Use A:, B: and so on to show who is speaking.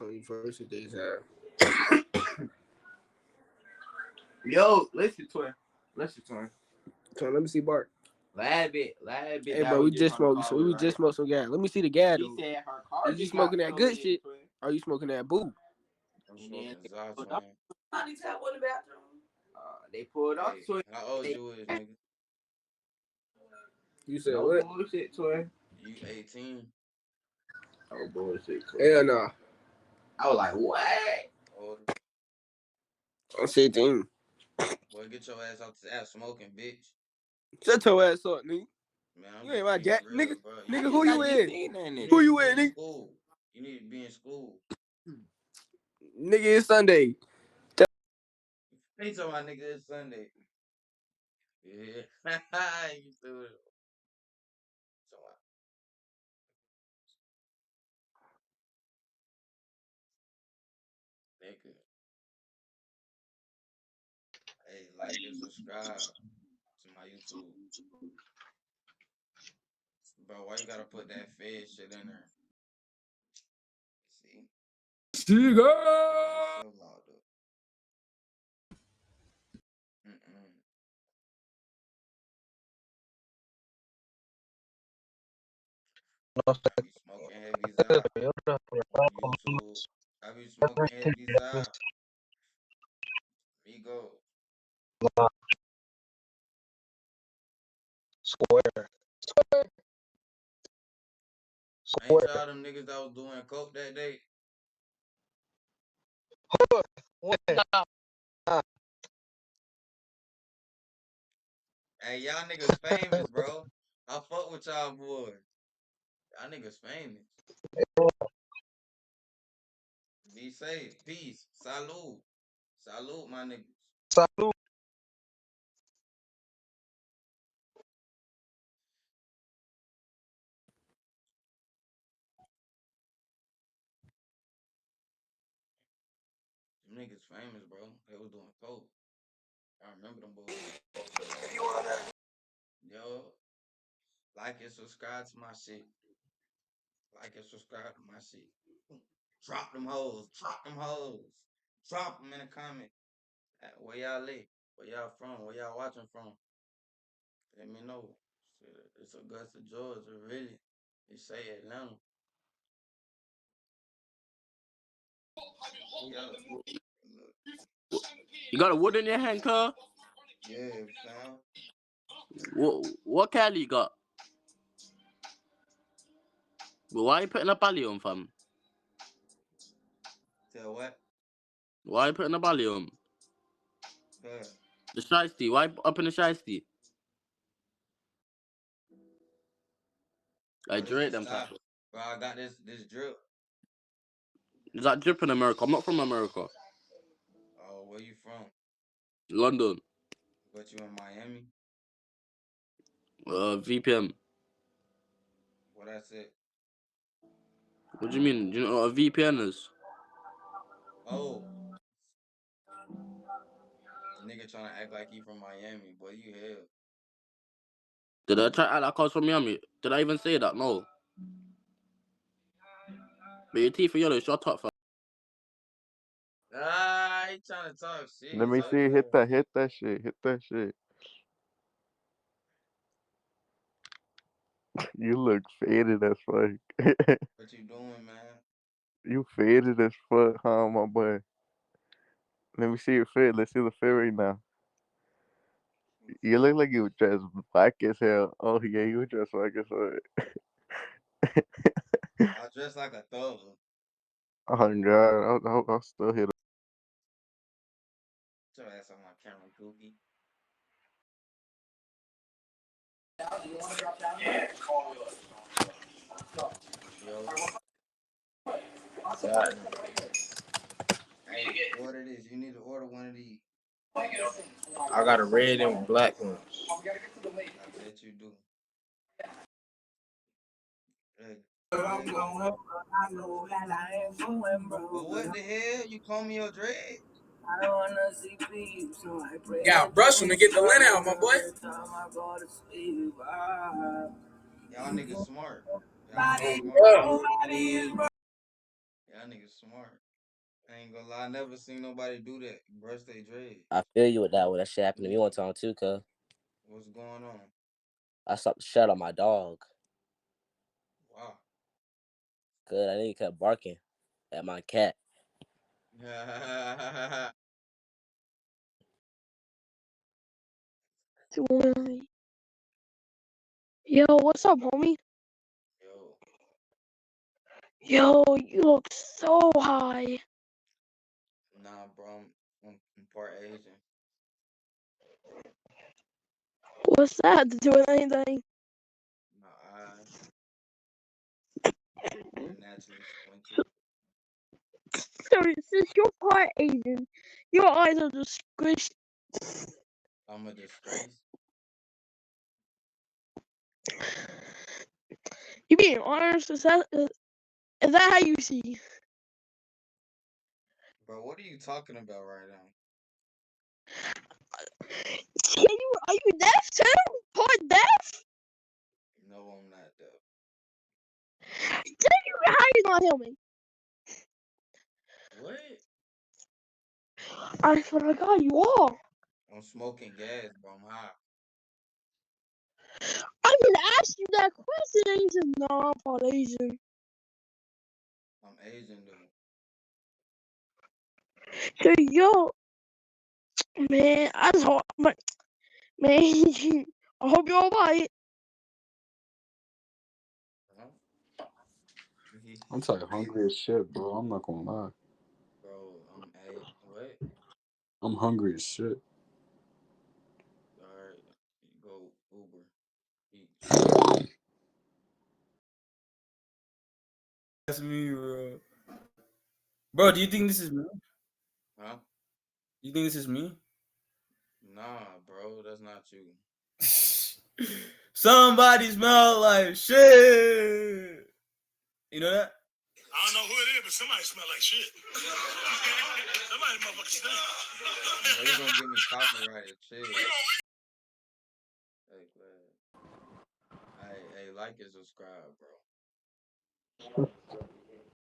A: on university time. Yo, listen to him. Let me see Bart. Lab it. Hey, bro, we just smoked. So we just smoked some gas. Let me see the gas. He said her car. Is you smoking that good shit? Or are you smoking that boo?
B: I'm smoking Zod, man.
A: I need to have one in the bathroom. They pulled off.
B: How old you is, nigga?
A: You said what? Bullshit, twin.
B: You 18.
A: Oh, bullshit, twin. Hell no. I was like, what?
B: Older.
A: I'm 16.
B: Boy, get your ass out this ass smoking, bitch.
A: Shut your ass up, nigga.
B: Man,
A: you ain't my dad, nigga.
B: Bro.
A: Nigga, who you in? Who you in, nigga?
B: School. You need to be in school.
A: Nigga, it's Sunday.
B: He told my nigga it's Sunday. Yeah. You do it. Nigga. Hey, like and subscribe to my YouTube. Bro, why you gotta put that fed shit in there? See?
A: Cigar!
B: So loud up. I be smoking heavy Zod on YouTube. I be smoking heavy Zod. Migo.
C: Square.
B: Ain't y'all them niggas that was doing coke that day? Hey, y'all niggas famous, bro. I fuck with y'all boys. Y'all niggas famous. Be safe. Peace. Salute. Salute, my niggas.
C: Salute.
B: Them niggas famous, bro. They was doing coke. I remember them boys. Yo. Like and subscribe to my shit. Like and subscribe to my shit. Drop them hoes. Drop them hoes. Drop them in the comment. Where y'all live? Where y'all from? Where y'all watching from? Let me know. It's Augusta, Georgia, really. They say Atlanta.
D: You got a wood in your hand, cuz?
B: Yeah, fam.
D: What Cali you got? But why you putting a belly on, fam?
B: Tell what?
D: Why you putting a belly on?
B: Good.
D: The shiesty. Why up in the shiesty? I drink them,
B: stop. Bro, I got this drip.
D: Is that drip in America? I'm not from America.
B: Oh, where you from?
D: London.
B: But you in Miami?
D: VPN.
B: What I said?
D: What do you mean? Do you know what a VPN is?
B: Oh. Nigga trying to act like he from Miami. Boy, you hell.
D: Did I try to act like I was from Miami? Did I even say that? No. But your teeth are yellow. Shut up, fam.
B: He trying to talk shit.
C: Let me see. Hit that shit. You look faded as fuck.
B: What you doing, man?
C: You faded as fuck, huh, my boy? Let me see your fit. Let's see the fit right now. You look like you were dressed black as hell. Oh yeah, you were dressed black as hell.
B: I dress like a thug.
C: Oh God, I'll still hit.
B: Put your ass on my camera, Googie. Yo. Hey, order this. You need to order one of these.
A: I got a red and black one.
B: I bet you do. Well, what the hell? You call me your dread?
A: I don't wanna see peeps, so I pray. Yeah, brush him to get the lint out, my boy.
B: Y'all niggas smart. Y'all niggas nigga smart. I ain't gonna lie, I never seen nobody do that. Brush they dread.
E: I feel you with that one. That shit happened to me one time too, cuz.
B: What's going on?
E: I stopped the shit on my dog.
B: Wow.
E: Cuz I nigga kept barking at my cat.
A: Yo, what's up, homie?
B: Yo.
A: Yo, you look so high.
B: Nah, bro, I'm part Asian.
A: What's that to do with anything?
B: My eyes, they're naturally squinted.
A: Sorry, since you're part Asian, your eyes are just squished.
B: I'm a disgrace.
A: You being honest? Is that how you see?
B: Bro, what are you talking about right now?
A: Are you deaf too? Part deaf?
B: No, I'm not deaf.
A: How you not hear me?
B: What?
A: I swear to God, you are.
B: I'm smoking gas, bro. I'm high.
A: I can ask you that question and you said, no, I'm part Asian.
B: I'm Asian, though.
A: So, yo, man, I just hope, man, I hope you're alright.
B: Huh?
F: I'm tired hungry as shit, bro. I'm not gonna lie.
B: Bro, I'm a what?
F: I'm hungry as shit.
B: Alright, go Uber. Eats.
G: That's me, bro. Bro, do you think this is me?
B: Huh?
G: You think this is me?
B: Nah, bro, that's not you.
G: Somebody smell like shit. You know that?
H: I don't know who it is, but somebody smell like shit. Somebody motherfucking stink.
B: Bro, you gonna get me copyrighted. Chill. Hey, glad. Hey, like and subscribe, bro.